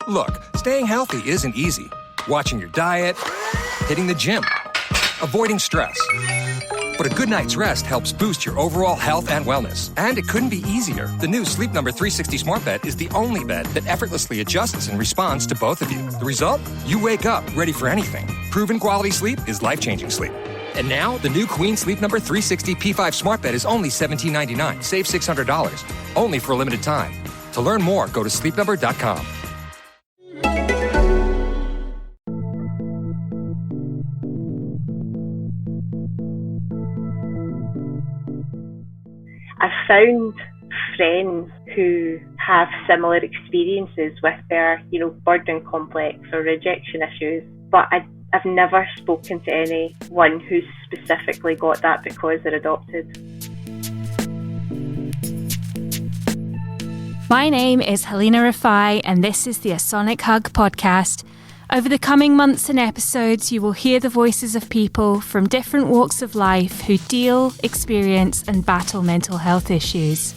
Look, staying healthy isn't easy. Watching your diet, hitting the gym, avoiding stress. But a good night's rest helps boost your overall health and wellness. And it couldn't be easier. The new Sleep Number 360 Smart Bed is the only bed that effortlessly adjusts and responds to both of you. The result? You wake up ready for anything. Proven quality sleep is life-changing sleep. And now, the new Queen Sleep Number 360 P5 Smart Bed is only $17.99. Save $600. Only for a limited time. To learn more, go to sleepnumber.com. I've found friends who have similar experiences with their, burden complex or rejection issues, but I've never spoken to anyone who's specifically got that because they're adopted. My name is Halina Rafai, and this is the A Sonic Hug podcast. Over the coming months and episodes, you will hear the voices of people from different walks of life who deal, experience, and battle mental health issues.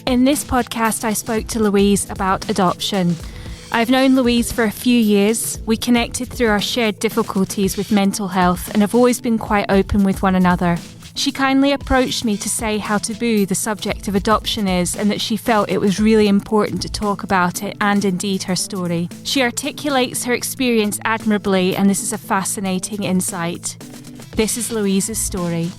In this podcast, I spoke to Louise about adoption. I've known Louise for a few years. We connected through our shared difficulties with mental health and have always been quite open with one another. She kindly approached me to say how taboo the subject of adoption is and that she felt it was really important to talk about it and indeed her story. She articulates her experience admirably, and this is a fascinating insight. This is Louise's story.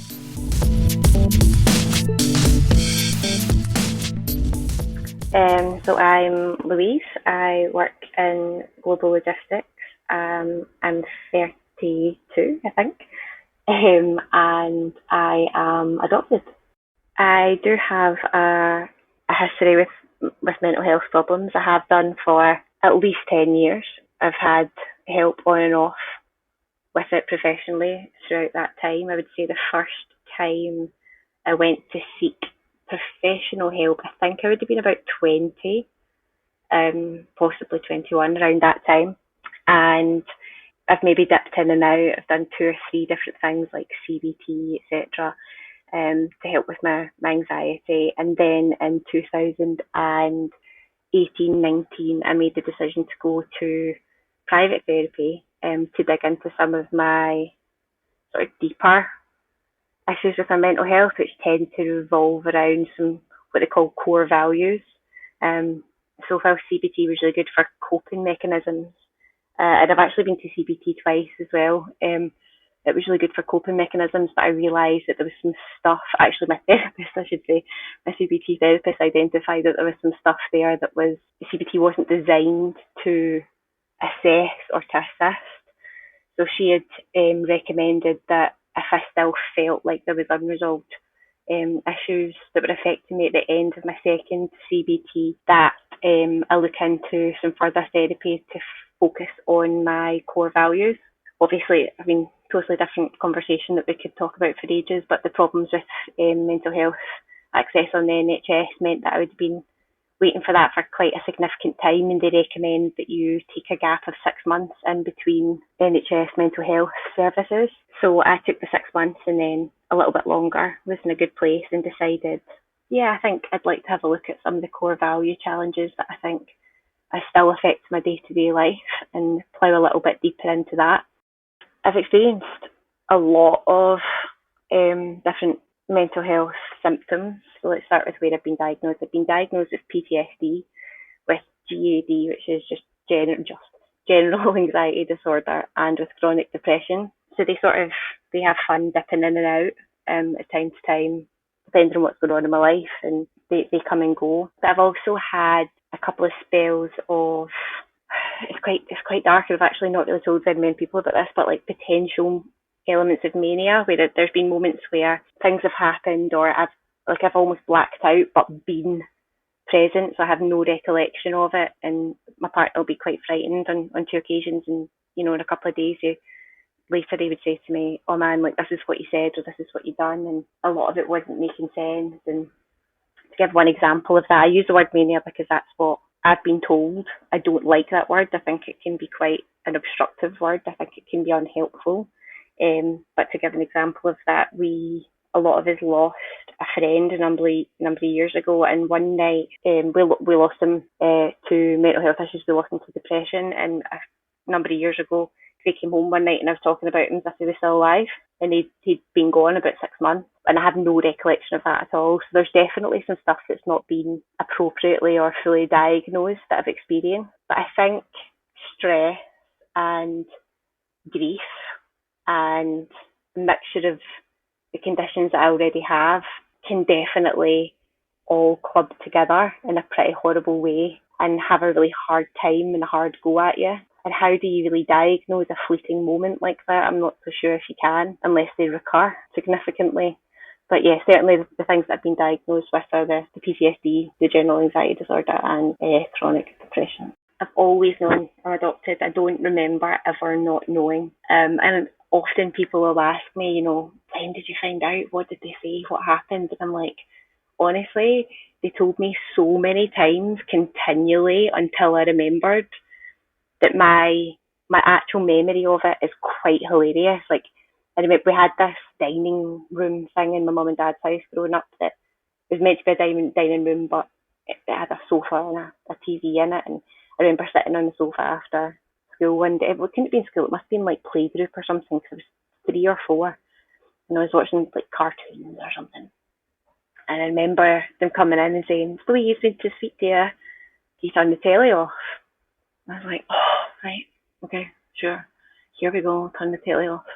So I'm Louise. I work in global logistics. I'm 32, I think. And I am adopted. I do have a history with mental health problems. I have done for at least 10 years. I've had help on and off with it professionally throughout that time. I would say the first time I went to seek professional help, I think I would have been about 20, possibly 21 around that time. And I've maybe dipped in and out. I've done 2 or 3 different things like CBT, etc., to help with my anxiety. And then in 2018-19, I made the decision to go to private therapy to dig into some of my sort of deeper issues with my mental health, which tend to revolve around some what they call core values. So while CBT was really good for coping mechanisms, and I've actually been to CBT twice as well. It was really good for coping mechanisms, but I realised that there was some stuff, actually my therapist, I should say, my CBT therapist identified that there was some stuff there that was, CBT wasn't designed to assess or to assist. So she had recommended that if I still felt like there was unresolved issues that were affecting me at the end of my second CBT, that I look into some further therapy to focus on my core values. Obviously, totally different conversation that we could talk about for ages, but the problems with mental health access on the NHS meant that I would have been waiting for that for quite a significant time, and they recommend that you take a gap of 6 months in between NHS mental health services. So I took the 6 months and then a little bit longer, was in a good place, and decided, I think I'd like to have a look at some of the core value challenges that I think I still affect my day-to-day life and plough a little bit deeper into that. I've experienced a lot of different mental health symptoms. So let's start with where I've been diagnosed. I've been diagnosed with PTSD, with GAD, which is just general anxiety disorder, and with chronic depression. So they have fun dipping in and out at time to time, depending on what's going on in my life, and they come and go. But I've also had a couple of spells of, it's quite dark. I've actually not really told very many people about this, but like potential elements of mania, where there's been moments where things have happened or I've almost blacked out but been present, so I have no recollection of it, and my partner will be quite frightened on 2 occasions, and in a couple of days later they would say to me, oh man, like this is what you said or this is what you done, and a lot of it wasn't making sense. And to give one example of that, I use the word mania because that's what I've been told. I don't like that word. I think it can be quite an obstructive word. I think it can be unhelpful. But to give an example of that, we a lot of us lost a friend a number of years ago, and one night we lost him to mental health issues. We lost him to depression, and a number of years ago he came home one night and I was talking about him as if he was still alive, and he'd been gone about 6 months, and I have no recollection of that at all. So there's definitely some stuff that's not been appropriately or fully diagnosed that I've experienced. But I think stress and grief and a mixture of the conditions that I already have can definitely all club together in a pretty horrible way and have a really hard time and a hard go at you. And how do you really diagnose a fleeting moment like that? I'm not so sure if you can, unless they recur significantly. But yeah, certainly the things that I've been diagnosed with are the PTSD, the general anxiety disorder, and chronic depression. I've always known I'm adopted. I don't remember ever not knowing. And often people will ask me, when did you find out? What did they say? What happened? And I'm like, honestly, they told me so many times continually until I remembered that my actual memory of it is quite hilarious. Like, I remember we had this dining room thing in my mum and dad's house growing up that was meant to be a dining room, but it had a sofa and a TV in it. And I remember sitting on the sofa after school one day. It couldn't have been school, it must have been like playgroup or something, because I was 3 or 4, and I was watching like cartoons or something. And I remember them coming in and saying, "Louise, we need to speak to you. Can you turn the telly off?" And I was like, "Oh, right, okay, sure. Here we go, turn the telly off."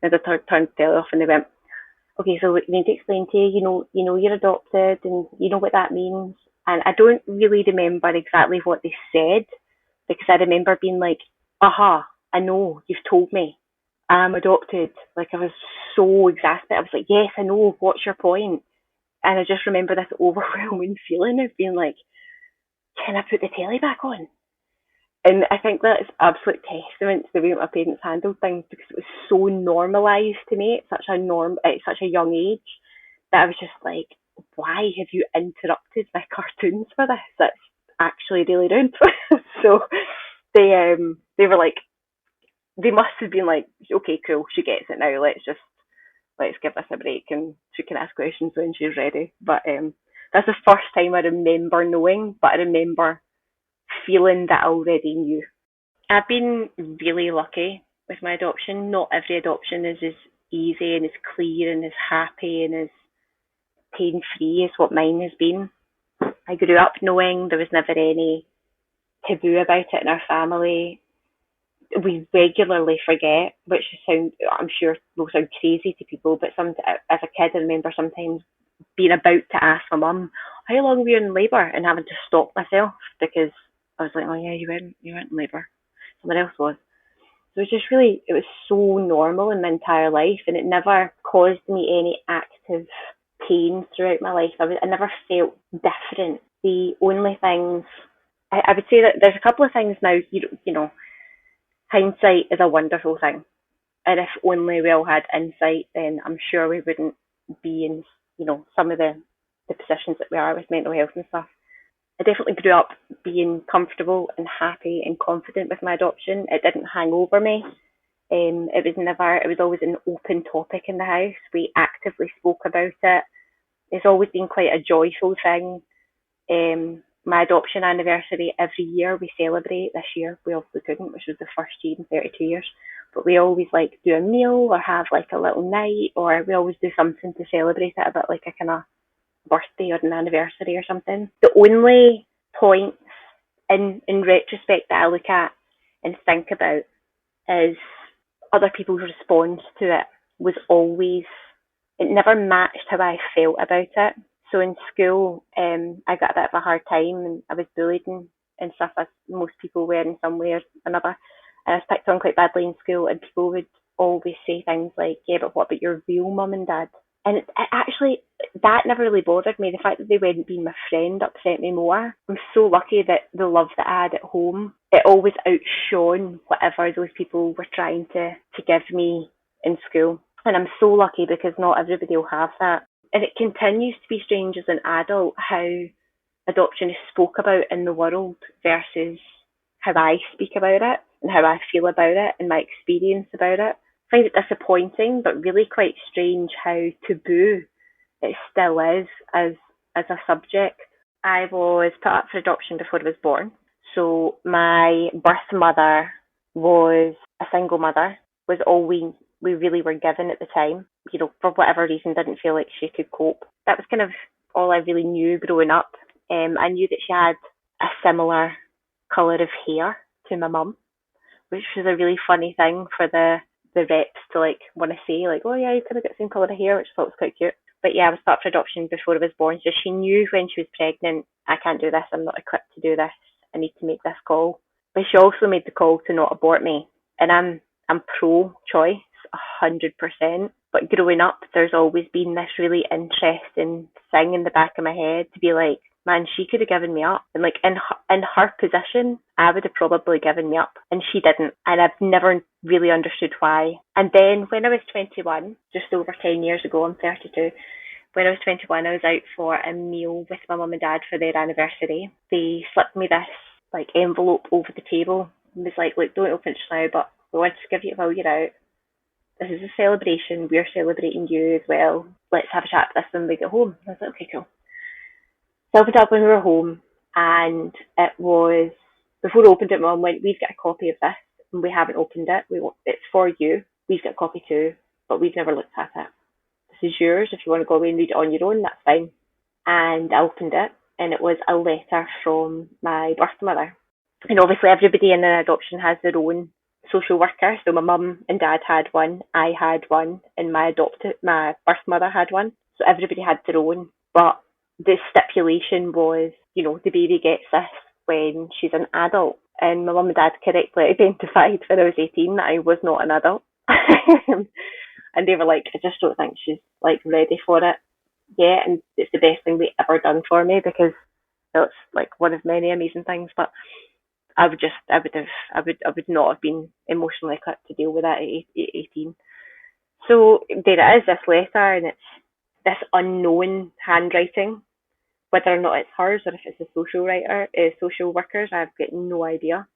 And I turned the telly off, and they went, "Okay, so we need to explain to you, you're adopted, and you know what that means." And I don't really remember exactly what they said, because I remember being like, "Aha, I know, you've told me. I'm adopted." Like, I was so exasperated. I was like, "Yes, I know, what's your point?" And I just remember this overwhelming feeling of being like, "Can I put the telly back on?" And I think that is absolute testament to the way my parents handled things, because it was so normalised to me at such a young age, that I was just like, "Why have you interrupted my cartoons for this? That's actually really rude." So they were like, they must have been like, "Okay, cool, she gets it now. Let's give this a break, and she can ask questions when she's ready." But that's the first time I remember knowing, but I remember feeling that I already knew. I've been really lucky with my adoption. Not every adoption is as easy and as clear and as happy and as pain-free as what mine has been. I grew up knowing there was never any taboo about it in our family. We regularly forget, which I'm sure will sound crazy to people, but as a kid, I remember sometimes being about to ask my mum, "How long were you in labour?" and having to stop myself, because I was like, "Oh yeah, you weren't in labour. Someone else was." So it was so normal in my entire life, and it never caused me any active pain throughout my life. I never felt different. The only things, I would say that there's a couple of things now, hindsight is a wonderful thing. And if only we all had insight, then I'm sure we wouldn't be in, some of the positions that we are with mental health and stuff. I definitely grew up being comfortable and happy and confident with my adoption. It didn't hang over me. It was always an open topic in the house. We actively spoke about it. It's always been quite a joyful thing. My adoption anniversary, every year we celebrate. This year we obviously couldn't, which was the first year in 32 years. But we always do a meal or have a little night, or we always do something to celebrate it, a bit like a kind of birthday or an anniversary or something. The only points in retrospect that I look at and think about is other people's response to it it never matched how I felt about it. So in school, I got a bit of a hard time, and I was bullied and stuff, as most people were in some way or another. And I was picked on quite badly in school, and people would always say things like, "Yeah, but what about your real mum and dad?" And actually, that never really bothered me. The fact that they weren't being my friend upset me more. I'm so lucky that the love that I had at home, it always outshone whatever those people were trying to give me in school. And I'm so lucky, because not everybody will have that. And it continues to be strange as an adult how adoption is spoke about in the world versus how I speak about it and how I feel about it and my experience about it. find it disappointing, but really quite strange how taboo it still is as a subject. I was put up for adoption before I was born. So my birth mother was a single mother, was all we really were given at the time. You know, for whatever reason, didn't feel like she could cope. That was kind of all I really knew growing up. I knew that she had a similar colour of hair to my mum, which was a really funny thing for the reps to like want to say, like, oh yeah, you kind of got the same colour of hair, which I thought was quite cute. But yeah, I was put up for adoption before I was born, so she knew when she was pregnant, I can't do this, I'm not equipped to do this, I need to make this call. But she also made the call to not abort me, and I'm pro-choice, 100%. But growing up, there's always been this really interesting thing in the back of my head to be like, man, she could have given me up. And like in her position, I would have probably given me up. And she didn't. And I've never really understood why. And then when I was 21, just over 10 years ago, I'm 32, when I was 21, I was out for a meal with my mum and dad for their anniversary. They slipped me this like envelope over the table and was like, look, don't open it just now, but we want to give you it while you're out. This is a celebration. We're celebrating you as well. Let's have a chat about this when we get home. I was like, okay, cool. So I opened it up when we were home, and it was, before I opened it, Mum went, we've got a copy of this, and we haven't opened it. It's for you. We've got a copy too, but we've never looked at it. This is yours. If you want to go away and read it on your own, that's fine. And I opened it, and it was a letter from my birth mother. And obviously everybody in an adoption has their own social worker. So my mum and dad had one, I had one, and my birth mother had one. So everybody had their own. But the stipulation was, you know, the baby gets this when she's an adult. And my mum and dad correctly identified when I was 18 that I was not an adult. And they were like, I just don't think she's like ready for it yet. And it's the best thing they ever done for me, because it's like one of many amazing things. But I would not have been emotionally equipped to deal with that at 18. So there it is, this letter, and it's this unknown handwriting. Whether or not it's hers or if it's a social worker's, I've got no idea.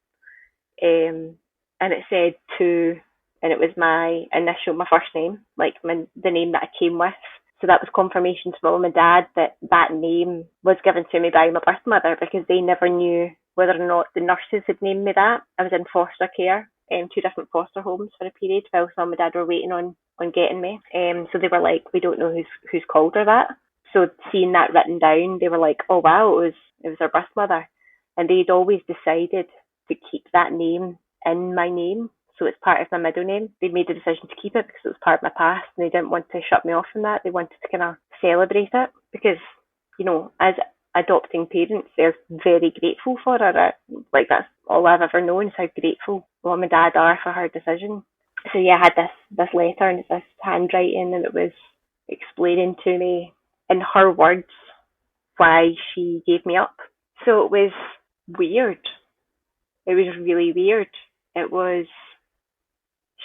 And it said to, and it was my initial, my first name, like the name that I came with. So that was confirmation to my mum and dad that that name was given to me by my birth mother, because they never knew whether or not the nurses had named me that. I was in foster care, 2 different foster homes for a period, while mum and dad were waiting on getting me. So they were like, we don't know who's called her that. So seeing that written down, they were like, oh wow, it was her birth mother. And they'd always decided to keep that name in my name. So it's part of my middle name. They made the decision to keep it because it was part of my past, and they didn't want to shut me off from that. They wanted to kind of celebrate it, because, you know, as adopting parents, they're very grateful for her. Like, that's all I've ever known, is how grateful mum and dad are for her decision. So yeah, I had this letter, and it's this handwriting, and it was explaining to me in her words why she gave me up. So it was weird. It was really weird. It was,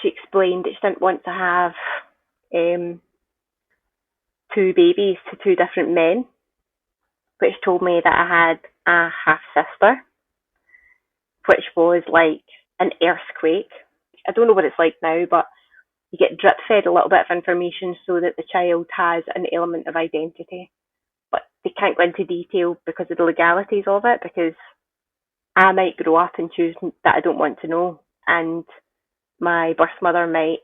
she explained that she didn't want to have 2 babies to 2 different men, which told me that I had a half-sister, which was like an earthquake. I don't know what it's like now, but you get drip-fed a little bit of information so that the child has an element of identity. But they can't go into detail because of the legalities of it, because I might grow up and choose that I don't want to know, and my birth mother might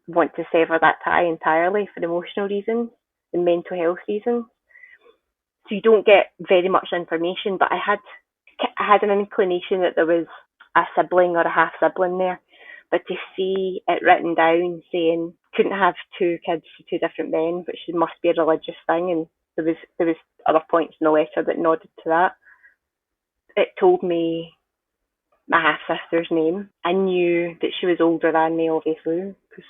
want to sever that tie entirely for emotional reasons and mental health reasons. So you don't get very much information, but I had an inclination that there was a sibling or a half sibling there. But to see it written down saying couldn't have 2 kids to 2 different men, which must be a religious thing, and there was other points in the letter that nodded to that. It told me my half-sister's name. I knew that she was older than me, obviously, because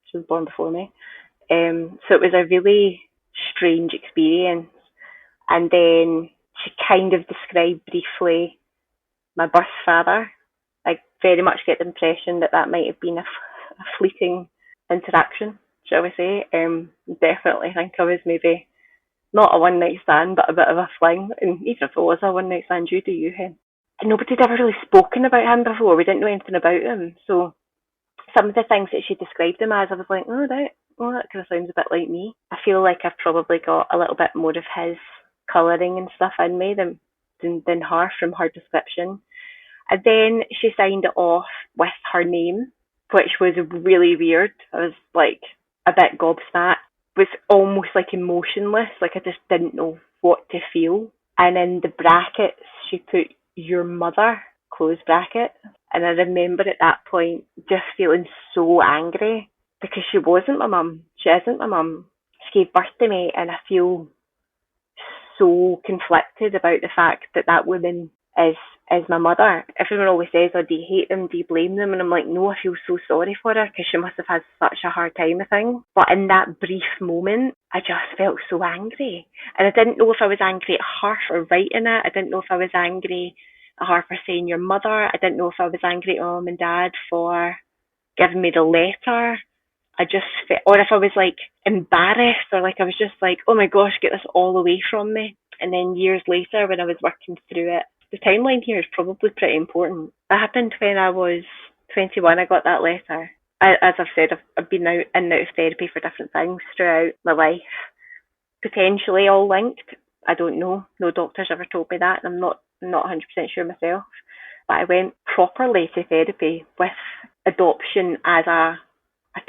she was born before me. So it was a really strange experience. And then she kind of described briefly my birth father. I very much get the impression that might have been a fleeting interaction, shall we say. Definitely think I was maybe not a one-night stand, but a bit of a fling. And even if it was a one-night stand, you do you, hen. And nobody had ever really spoken about him before. We didn't know anything about him. So some of the things that she described him as, I was like, that kind of sounds a bit like me. I feel like I've probably got a little bit more of his colouring and stuff in me than her from her description. And then she signed it off with her name, which was really weird. I was like a bit gobsmacked. It was almost like emotionless, like I just didn't know what to feel. And in the brackets, she put your mother, close bracket. And I remember at that point just feeling so angry because she wasn't my mum. She isn't my mum. She gave birth to me, and I feel so conflicted about the fact that that woman is my mother. Everyone always says, "Oh, do you hate them? Do you blame them?" And I'm like, no, I feel so sorry for her because she must have had such a hard time with things. But in that brief moment, I just felt so angry, and I didn't know if I was angry at her for writing it. I didn't know if I was angry at her for saying your mother. I didn't know if I was angry at mum and dad for giving me the letter. I just felt, or if I was like embarrassed, or like I was just like, oh my gosh, get this all away from me. And then years later, when I was working through it, the timeline here is probably pretty important. That happened when I was 21. I got that letter. As I've said, I've been out and out of therapy for different things throughout my life, potentially all linked. I don't know. No doctor's ever told me that, and I'm not 100% sure myself. But I went properly to therapy with adoption as a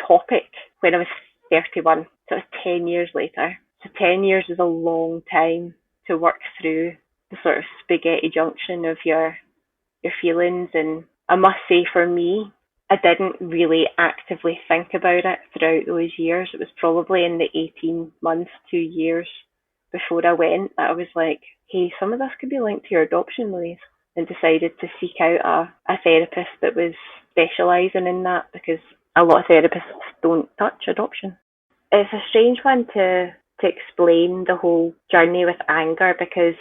topic when I was 31. So it was 10 years later. So 10 years is a long time to work through the sort of spaghetti junction of your feelings. And I must say, for me, I didn't really actively think about it throughout those years. It was probably in the 18 months, 2 years before I went that I was like, hey, some of this could be linked to your adoption, Louise, and decided to seek out a therapist that was specialising in that, because a lot of therapists don't touch adoption. It's a strange one to explain the whole journey with anger, because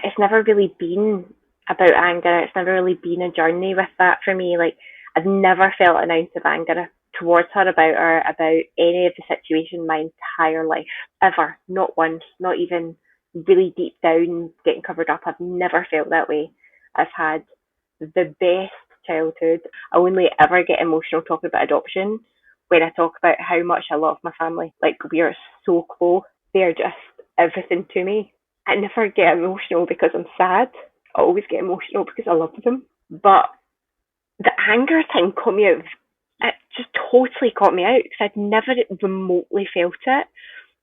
it's never really been about anger. It's never really been a journey with that for me. Like, I've never felt an ounce of anger towards her, about any of the situation my entire life, ever. Not once, not even really deep down, getting covered up. I've never felt that way. I've had the best childhood. I only ever get emotional talking about adoption when I talk about how much I love my family. Like, we are so close. They're just everything to me. I never get emotional because I'm sad. I always get emotional because I love them. But the anger thing caught me out. It just totally caught me out because I'd never remotely felt it.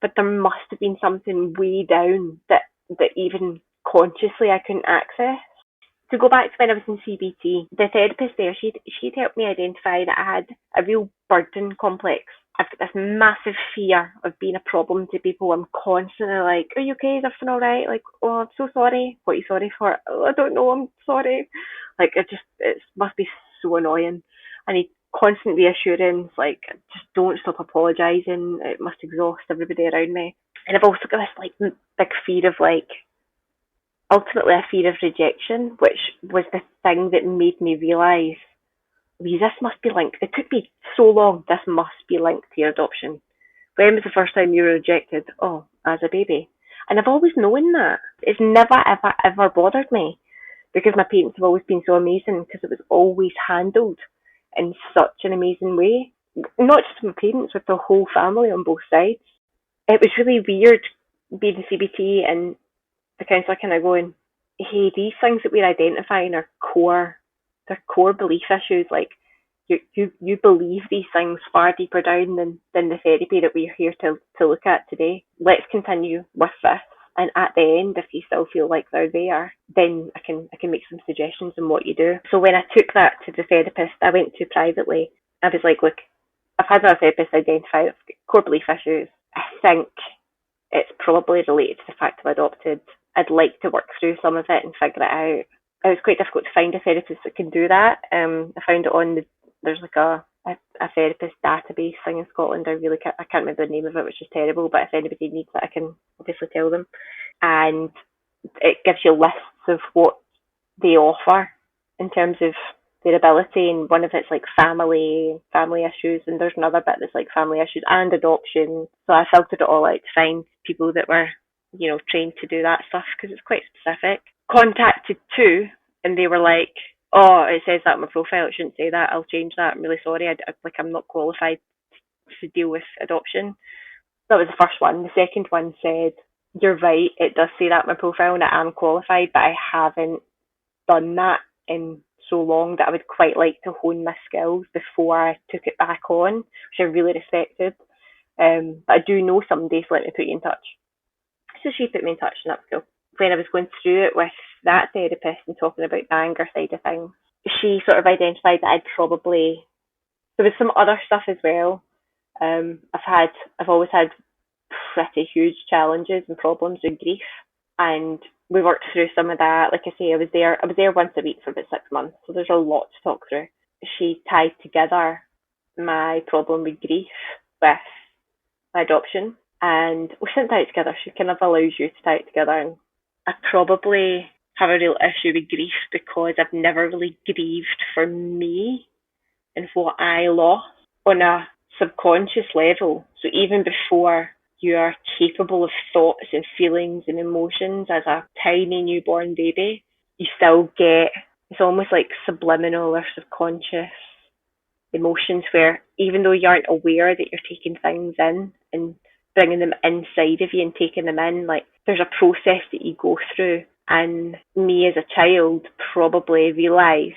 But there must have been something way down that even consciously I couldn't access. To go back to when I was in CBT, the therapist there, she'd helped me identify that I had a real burden complex. I've got this massive fear of being a problem to people. I'm constantly like, are you okay? Is everything all right? Like, oh, I'm so sorry. What are you sorry for? Oh, I don't know. I'm sorry. Like, it must be so annoying. I need constant reassurance. Like, just don't stop apologising. It must exhaust everybody around me. And I've also got this like big fear of like, ultimately a fear of rejection, which was the thing that made me realise, this must be linked. It took me so long. This must be linked to your adoption. When was the first time you were rejected? Oh, as a baby. And I've always known that. It's never, ever, ever bothered me because my parents have always been so amazing, because it was always handled in such an amazing way. Not just my parents, with the whole family on both sides. It was really weird being in CBT and the counsellor kind of going, hey, these things that we're identifying are they're core belief issues. Like, you believe these things far deeper down than the therapy that we're here to look at today. Let's continue with this. And at the end, if you still feel like they're there, then I can make some suggestions on what you do. So when I took that to the therapist I went to privately, I was like, look, I've had my therapist identify core belief issues. I think it's probably related to the fact I've adopted. I'd like to work through some of it and figure it out. It was quite difficult to find a therapist that can do that. I found it there's like a therapist database thing in Scotland. I can't remember the name of it, which is terrible, but if anybody needs it, I can obviously tell them. And it gives you lists of what they offer in terms of their ability, and one of it's like family issues, and there's another bit that's like family issues and adoption. So I filtered it all out to find people that were, trained to do that stuff, because it's quite specific. Contacted two, and they were like, Oh, it says that on my profile. It shouldn't say that. I'll change that. I'm really sorry. I'm not qualified to deal with adoption. That was the first one. The second one said, you're right, it does say that on my profile and I am qualified, but I haven't done that in so long that I would quite like to hone my skills before I took it back on, which I really respected. But I do know somebody, so let me put you in touch. So she put me in touch, and that was cool. When I was going through it with that therapist and talking about the anger side of things, she sort of identified that there was some other stuff as well. I've always had pretty huge challenges and problems with grief, and we worked through some of that. Like I say, I was there once a week for about 6 months, so there's a lot to talk through. She tied together my problem with grief with my adoption, and we shouldn't tie it together. She kind of allows you to tie it together, and I probably have a real issue with grief because I've never really grieved for me and what I lost on a subconscious level. So even before you are capable of thoughts and feelings and emotions as a tiny newborn baby, you still get, it's almost like subliminal or subconscious emotions where even though you aren't aware that you're taking things in and bringing them inside of you and taking them in, like there's a process that you go through. And me as a child probably realised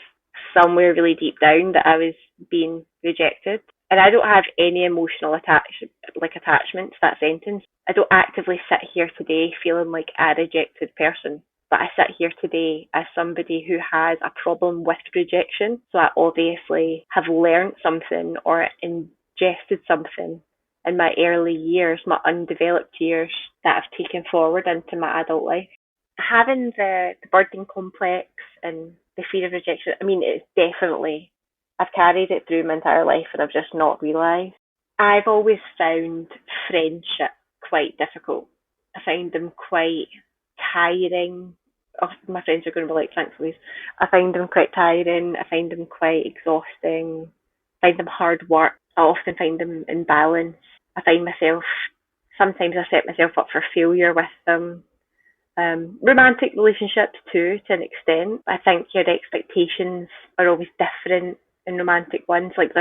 somewhere really deep down that I was being rejected. And I don't have any emotional attachment to that sentence. I don't actively sit here today feeling like a rejected person, but I sit here today as somebody who has a problem with rejection. So I obviously have learned something or ingested something in my early years, my undeveloped years, that I've taken forward into my adult life. Having the birthing complex and the fear of rejection, I mean, it's definitely, I've carried it through my entire life and I've just not realised. I've always found friendship quite difficult. I find them quite tiring. Oh, my friends are going to be like, thanks, Louise. I find them quite tiring. I find them quite exhausting. I find them hard work. I often find them imbalanced. I find myself, sometimes I set myself up for failure with them. Romantic relationships too, to an extent. I think your expectations are always different in romantic ones. Like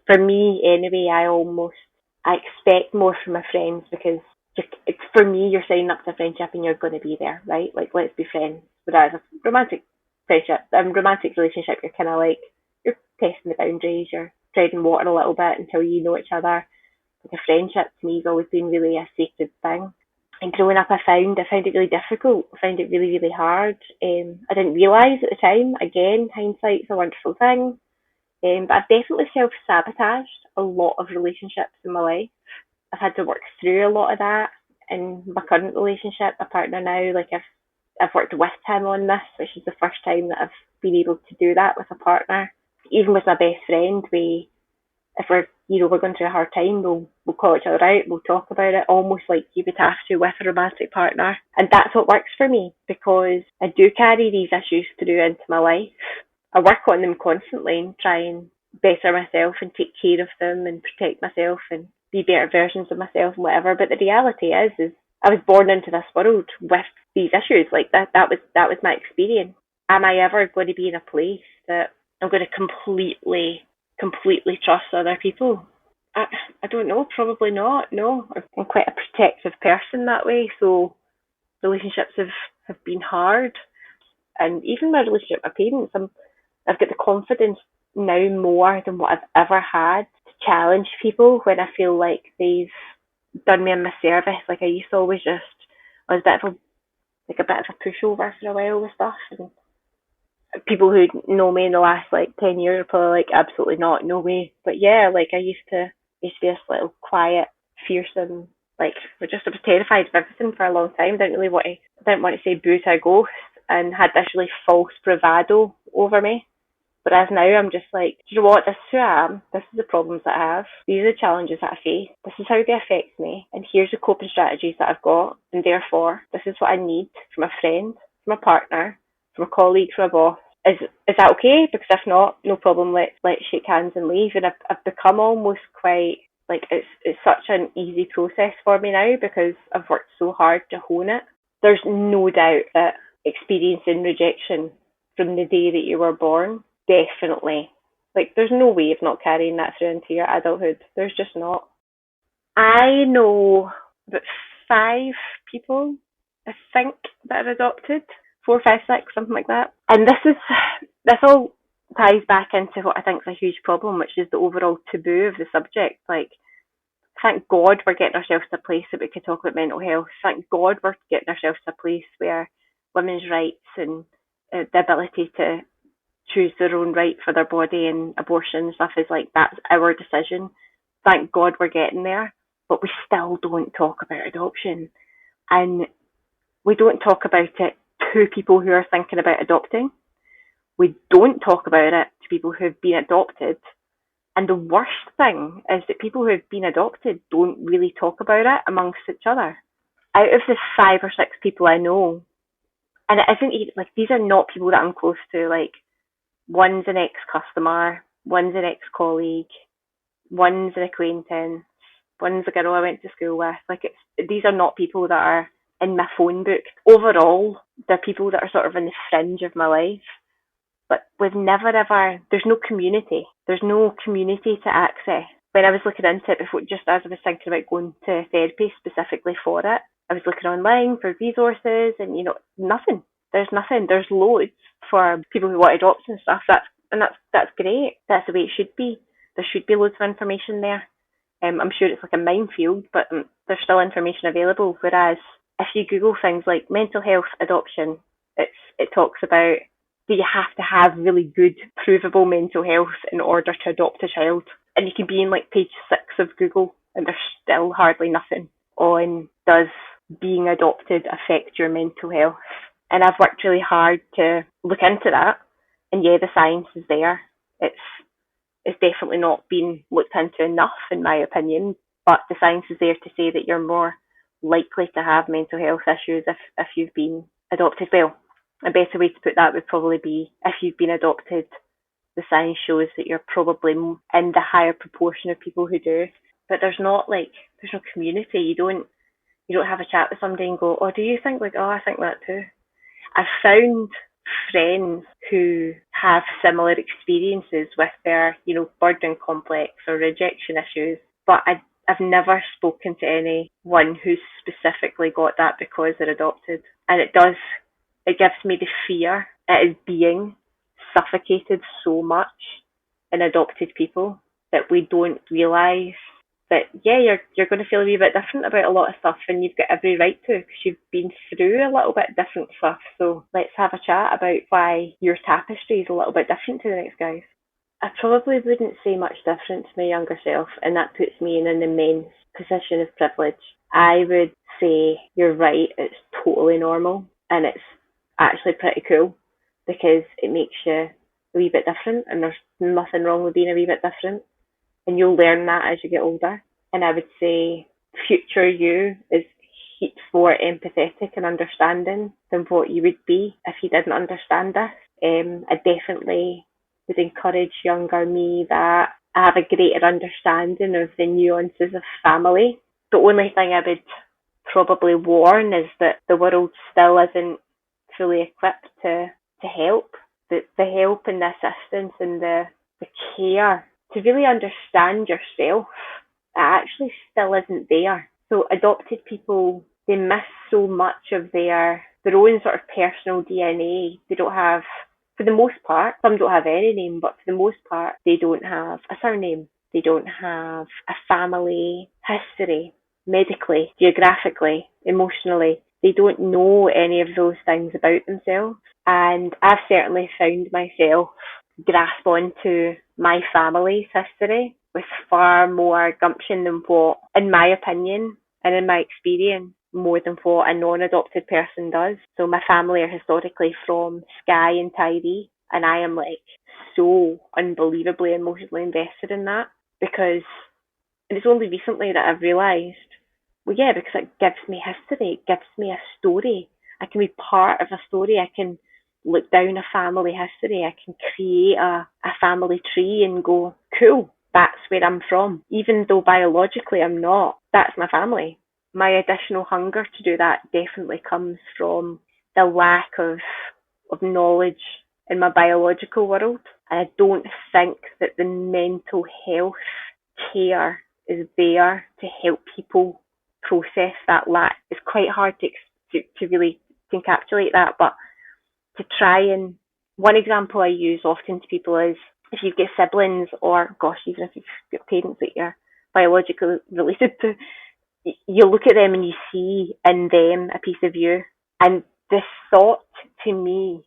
for me anyway, I expect more from my friends because it's for me, you're signing up to a friendship and you're going to be there, right? Like, let's be friends. Whereas a romantic friendship, romantic relationship, you're kind of like, you're testing the boundaries, you're treading water a little bit until you know each other. Like a friendship to me has always been really a sacred thing. And growing up, I found it really difficult. I found it really, really hard. I didn't realise at the time. Again, hindsight's a wonderful thing. But I've definitely self-sabotaged a lot of relationships in my life. I've had to work through a lot of that in my current relationship, my partner now. Like I've worked with him on this, which is the first time that I've been able to do that with a partner. Even with my best friend, if we're going through a hard time, we'll call each other out, we'll talk about it, almost like you would have to with a romantic partner. And that's what works for me because I do carry these issues through into my life. I work on them constantly and try and better myself and take care of them and protect myself and be better versions of myself and whatever. But the reality is I was born into this world with these issues. Like that was my experience. Am I ever going to be in a place that I'm going to completely trust other people? I don't know, probably not. No, I'm quite a protective person that way, so relationships have been hard. And even my relationship with my parents, I've got the confidence now more than what I've ever had to challenge people when I feel like they've done me a misservice. Like I used to always I was a bit of a pushover for a while with stuff, and people who know me in the last like 10 years are probably like, absolutely not, no way. But yeah, like I used to be this little quiet, fearsome, like I was terrified of everything for a long time. Didn't want to say boo to a ghost, and had this really false bravado over me. But as now I'm just like, do you know what, this is who I am, this is the problems that I have, these are the challenges that I face, this is how they affect me, and here's the coping strategies that I've got, and therefore this is what I need from a friend, from a partner, from a colleague, from a boss. Is that okay? Because if not, no problem, let's shake hands and leave. And I've become almost quite, like, it's such an easy process for me now because I've worked so hard to hone it. There's no doubt that experiencing rejection from the day that you were born, definitely. Like, there's no way of not carrying that through into your adulthood. There's just not. I know about 5 people, I think, that are adopted. 4, 5, 6, something like that. And this all ties back into what I think is a huge problem, which is the overall taboo of the subject. Like, thank God we're getting ourselves to a place that we could talk about mental health. Thank God we're getting ourselves to a place where women's rights and the ability to choose their own right for their body and abortion and stuff is like, that's our decision. Thank God we're getting there. But we still don't talk about adoption. And we don't talk about it to people who are thinking about adopting. We don't talk about it to people who have been adopted. And the worst thing is that people who have been adopted don't really talk about it amongst each other. Out of the 5 or 6 people I know, and it isn't even, like, these are not people that I'm close to, like, one's an ex-customer, one's an ex-colleague, one's an acquaintance, one's a girl I went to school with. Like, these are not people that are in my phone book. Overall, they're people that are sort of in the fringe of my life. But we've never ever, there's no community. There's no community to access. When I was looking into it before, just as I was thinking about going to therapy specifically for it, I was looking online for resources and, nothing. There's nothing. There's loads for people who want to adopt and stuff. That's great. That's the way it should be. There should be loads of information there. I'm sure it's like a minefield, but there's still information available. Whereas if you Google things like mental health adoption, it talks about, do you have to have really good, provable mental health in order to adopt a child? And you can be in like page 6 of Google and there's still hardly nothing on, does being adopted affect your mental health? And I've worked really hard to look into that. And yeah, the science is there. It's definitely not been looked into enough, in my opinion. But the science is there to say that you're more likely to have mental health issues if you've been adopted. Well, a better way to put that would probably be, if you've been adopted, the science shows that you're probably in the higher proportion of people who do. But there's no community. You don't have a chat with somebody and go, oh, do you think, like, oh, I think that too. I've found friends who have similar experiences with their, burden complex or rejection issues, but I've never spoken to anyone who's specifically got that because they're adopted. And it gives me the fear. It is being suffocated so much in adopted people that we don't realise that, yeah, you're going to feel a wee bit different about a lot of stuff, and you've got every right to, because you've been through a little bit different stuff. So let's have a chat about why your tapestry is a little bit different to the next guy's. I probably wouldn't say much different to my younger self, and that puts me in an immense position of privilege. I would say you're right, it's totally normal, and it's actually pretty cool, because it makes you a wee bit different, and there's nothing wrong with being a wee bit different. And you'll learn that as you get older. And I would say future you is heaps more empathetic and understanding than what you would be if you didn't understand this. I definitely would encourage younger me that I have a greater understanding of the nuances of family. The only thing I would probably warn is that the world still isn't fully equipped to help. The help and the assistance and the care to really understand yourself, it actually still isn't there. So adopted people, they miss so much of their own sort of personal DNA. They don't have, for the most part, some don't have any name, but for the most part, they don't have a surname. They don't have a family history, medically, geographically, emotionally. They don't know any of those things about themselves. And I've certainly found myself grasp onto my family's history with far more gumption than what, in my opinion and in my experience, more than what a non-adopted person does. So my family are historically from Skye and Tiree, and I am like so unbelievably emotionally invested in that, because, and it's only recently that I've realised, well, yeah, because it gives me history, it gives me a story. I can be part of a story. I can look down a family history. I can create a family tree and go, cool, that's where I'm from. Even though biologically I'm not, that's my family. My additional hunger to do that definitely comes from the lack of knowledge in my biological world. And I don't think that the mental health care is there to help people process that lack. It's quite hard to really encapsulate that, but to try and, one example I use often to people is if you've got siblings, or gosh, even if you've got parents that you're biologically related to, you look at them and you see in them a piece of you. And the thought to me,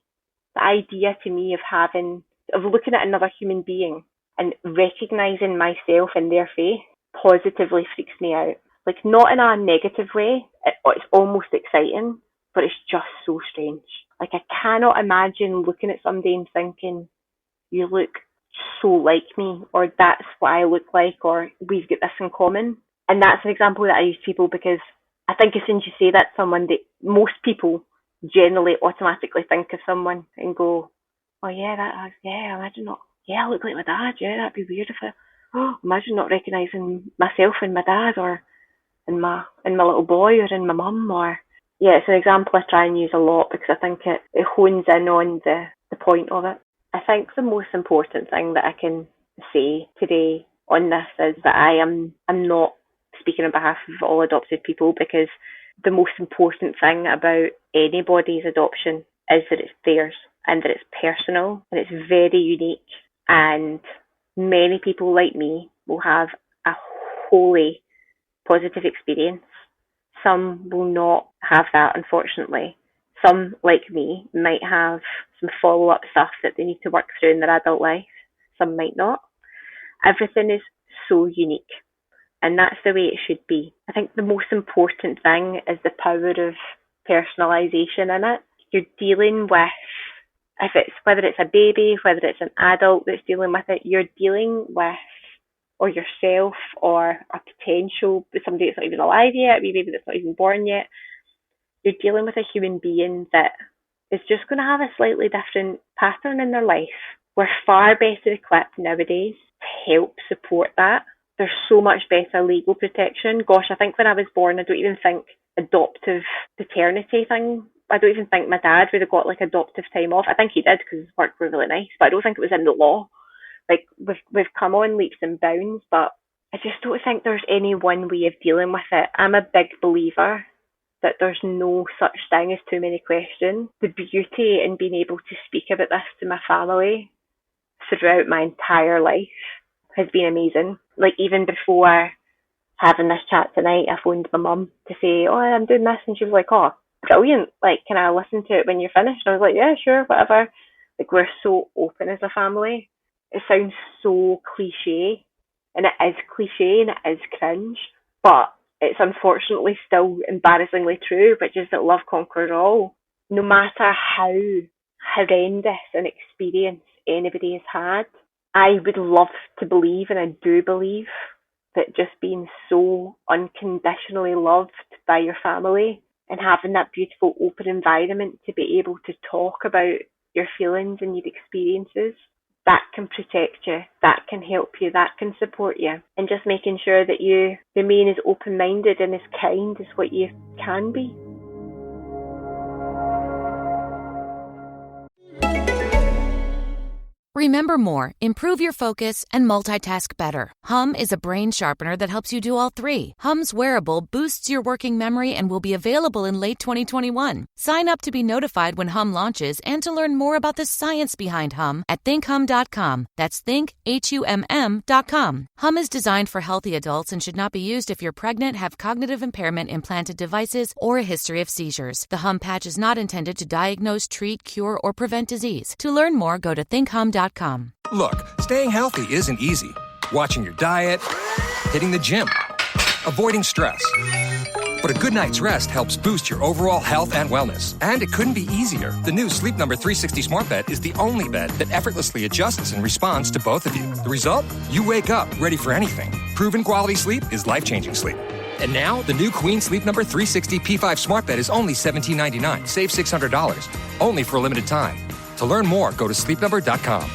the idea to me of looking at another human being and recognising myself in their face positively freaks me out. Like, not in a negative way, it's almost exciting, but it's just so strange. Like, I cannot imagine looking at somebody and thinking, you look so like me, or that's what I look like, or we've got this in common. And that's an example that I use to people because I think as soon as you say that to someone, most people generally automatically think of someone and go, oh yeah, imagine not, yeah, I look like my dad, yeah, that'd be weird if imagine not recognising myself in my dad, or in my little boy, or in my mum, or, yeah, it's an example I try and use a lot because I think it hones in on the point of it. I think the most important thing that I can say today on this is that I'm not speaking on behalf of all adopted people, because the most important thing about anybody's adoption is that it's theirs and that it's personal and it's very unique. And many people like me will have a wholly positive experience. Some will not have that, unfortunately. Some, like me, might have some follow-up stuff that they need to work through in their adult life. Some might not. Everything is so unique, and that's the way it should be. I think the most important thing is the power of personalisation in it. You're dealing with, whether it's a baby, whether it's an adult that's dealing with it, you're dealing with, or yourself, or a potential, somebody that's not even alive yet, maybe that's not even born yet. You're dealing with a human being that is just going to have a slightly different pattern in their life. We're far better equipped nowadays to help support that. There's so much better legal protection. Gosh, I think when I was born, I don't even think adoptive paternity thing, I don't even think my dad would have got like adoptive time off. I think he did because his work was really nice, but I don't think it was in the law. Like, we've come on leaps and bounds, but I just don't think there's any one way of dealing with it. I'm a big believer that there's no such thing as too many questions. The beauty in being able to speak about this to my family throughout my entire life has been amazing. Like, even before having this chat tonight, I phoned my mum to say, oh, I'm doing this, and she was like, oh, brilliant, like, can I listen to it when you're finished? And I was like, yeah, sure, whatever. Like, we're so open as a family. It sounds so cliche, and it is cliche and it is cringe, but it's unfortunately still embarrassingly true, which is that love conquers all. No matter how horrendous an experience anybody has had, I would love to believe, and I do believe, that just being so unconditionally loved by your family and having that beautiful open environment to be able to talk about your feelings and your experiences, that can protect you, that can help you, that can support you. And just making sure that you remain as open-minded and as kind as what you can be. Remember more, improve your focus, and multitask better. Hum is a brain sharpener that helps you do all three. Hum's wearable boosts your working memory and will be available in late 2021. Sign up to be notified when Hum launches and to learn more about the science behind Hum at thinkhum.com. That's thinkhum.com. Hum is designed for healthy adults and should not be used if you're pregnant, have cognitive impairment, implanted devices, or a history of seizures. The Hum patch is not intended to diagnose, treat, cure, or prevent disease. To learn more, go to thinkhum.com. Look, staying healthy isn't easy. Watching your diet, hitting the gym, avoiding stress. But a good night's rest helps boost your overall health and wellness. And it couldn't be easier. The new Sleep Number 360 Smart Bed is the only bed that effortlessly adjusts and responds to both of you. The result? You wake up ready for anything. Proven quality sleep is life-changing sleep. And now, the new Queen Sleep Number 360 P5 Smart Bed is only $17.99. Save $600. Only for a limited time. To learn more, go to sleepnumber.com.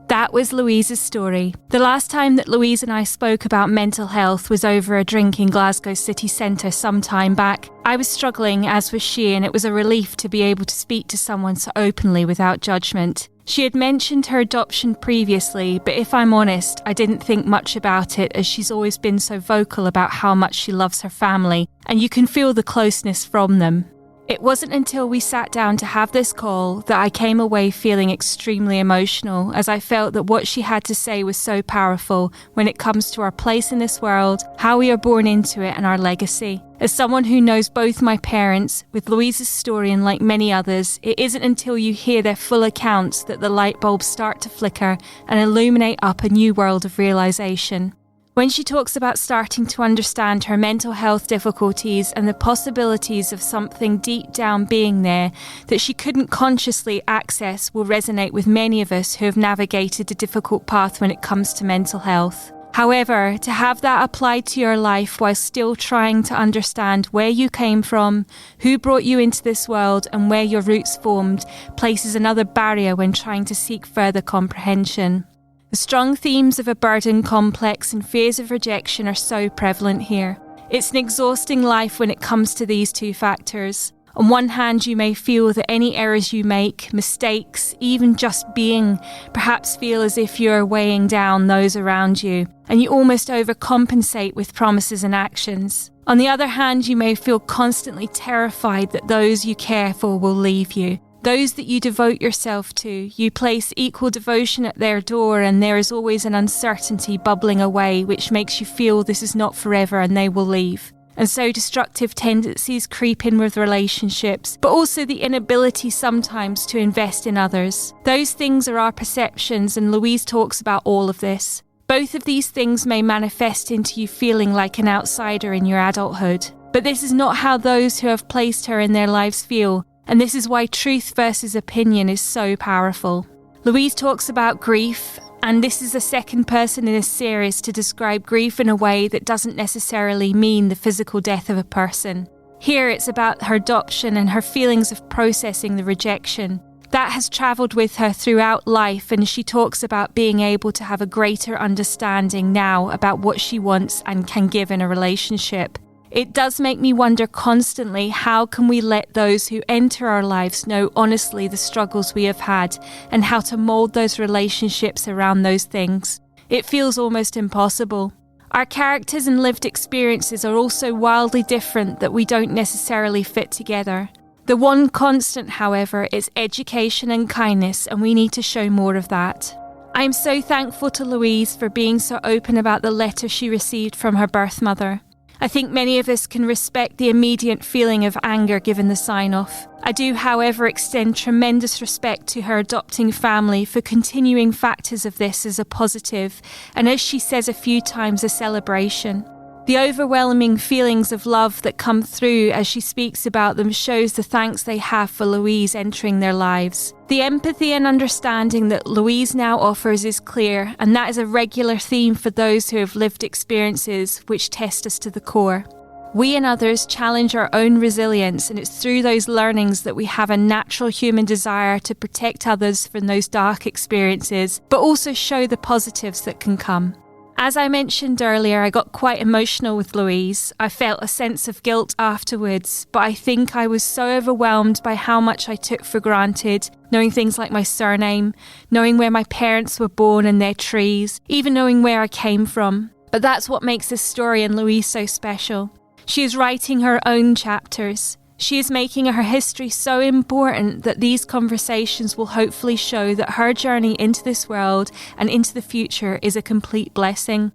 That was Louise's story. The last time that Louise and I spoke about mental health was over a drink in Glasgow city centre some time back. I was struggling, as was she, and it was a relief to be able to speak to someone so openly without judgment. She had mentioned her adoption previously, but if I'm honest, I didn't think much about it as she's always been so vocal about how much she loves her family, and you can feel the closeness from them. It wasn't until we sat down to have this call that I came away feeling extremely emotional, as I felt that what she had to say was so powerful when it comes to our place in this world, how we are born into it, and our legacy. As someone who knows both my parents, with Louise's story and like many others, it isn't until you hear their full accounts that the light bulbs start to flicker and illuminate up a new world of realisation. When she talks about starting to understand her mental health difficulties and the possibilities of something deep down being there that she couldn't consciously access will resonate with many of us who have navigated a difficult path when it comes to mental health. However, to have that applied to your life while still trying to understand where you came from, who brought you into this world and where your roots formed places another barrier when trying to seek further comprehension. The strong themes of a burden complex and fears of rejection are so prevalent here. It's an exhausting life when it comes to these two factors. On one hand, you may feel that any errors you make, mistakes, even just being, perhaps feel as if you're weighing down those around you, and you almost overcompensate with promises and actions. On the other hand, you may feel constantly terrified that those you care for will leave you. Those that you devote yourself to, you place equal devotion at their door, and there is always an uncertainty bubbling away which makes you feel this is not forever and they will leave. And so destructive tendencies creep in with relationships, but also the inability sometimes to invest in others. Those things are our perceptions, and Louise talks about all of this. Both of these things may manifest into you feeling like an outsider in your adulthood. But this is not how those who have placed her in their lives feel. And this is why truth versus opinion is so powerful. Louise talks about grief, and this is the second person in this series to describe grief in a way that doesn't necessarily mean the physical death of a person. Here it's about her adoption and her feelings of processing the rejection. That has travelled with her throughout life, and she talks about being able to have a greater understanding now about what she wants and can give in a relationship. It does make me wonder constantly, how can we let those who enter our lives know honestly the struggles we have had and how to mould those relationships around those things? It feels almost impossible. Our characters and lived experiences are also wildly different that we don't necessarily fit together. The one constant, however, is education and kindness, and we need to show more of that. I'm so thankful to Louise for being so open about the letter she received from her birth mother. I think many of us can respect the immediate feeling of anger given the sign-off. I do, however, extend tremendous respect to her adopting family for continuing factors of this as a positive, and as she says a few times, a celebration. The overwhelming feelings of love that come through as she speaks about them shows the thanks they have for Louise entering their lives. The empathy and understanding that Louise now offers is clear, and that is a regular theme for those who have lived experiences which test us to the core. We and others challenge our own resilience, and it's through those learnings that we have a natural human desire to protect others from those dark experiences, but also show the positives that can come. As I mentioned earlier, I got quite emotional with Louise. I felt a sense of guilt afterwards, but I think I was so overwhelmed by how much I took for granted, knowing things like my surname, knowing where my parents were born and their trees, even knowing where I came from. But that's what makes this story and Louise so special. She is writing her own chapters. She is making her history so important that these conversations will hopefully show that her journey into this world and into the future is a complete blessing.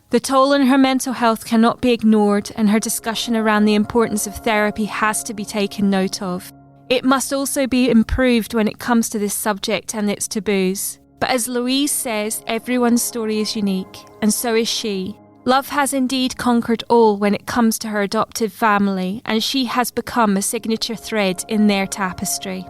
The toll on her mental health cannot be ignored, and her discussion around the importance of therapy has to be taken note of. It must also be improved when it comes to this subject and its taboos. But as Louise says, everyone's story is unique, and so is she. Love has indeed conquered all when it comes to her adoptive family, and she has become a signature thread in their tapestry.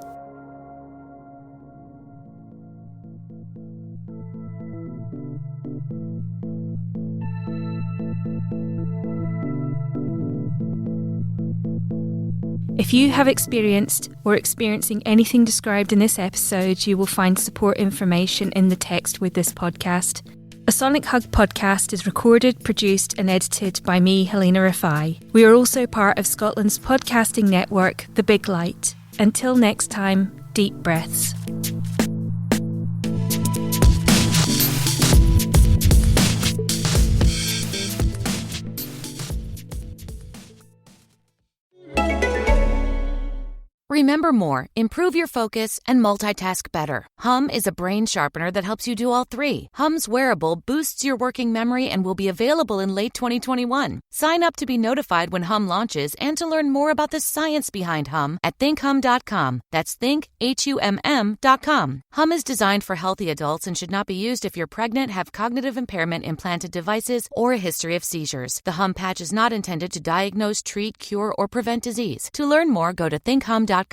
If you have experienced or experiencing anything described in this episode, you will find support information in the text with this podcast. A Sonic Hug podcast is recorded, produced and edited by me, Halina Rafai. We are also part of Scotland's podcasting network, The Big Light. Until next time, deep breaths. Remember more, improve your focus, and multitask better. Hum is a brain sharpener that helps you do all three. Hum's wearable boosts your working memory and will be available in late 2021. Sign up to be notified when Hum launches and to learn more about the science behind Hum at thinkhum.com. That's thinkhum.com. Hum is designed for healthy adults and should not be used if you're pregnant, have cognitive impairment, implanted devices, or a history of seizures. The Hum patch is not intended to diagnose, treat, cure, or prevent disease. To learn more, go to thinkhum.com.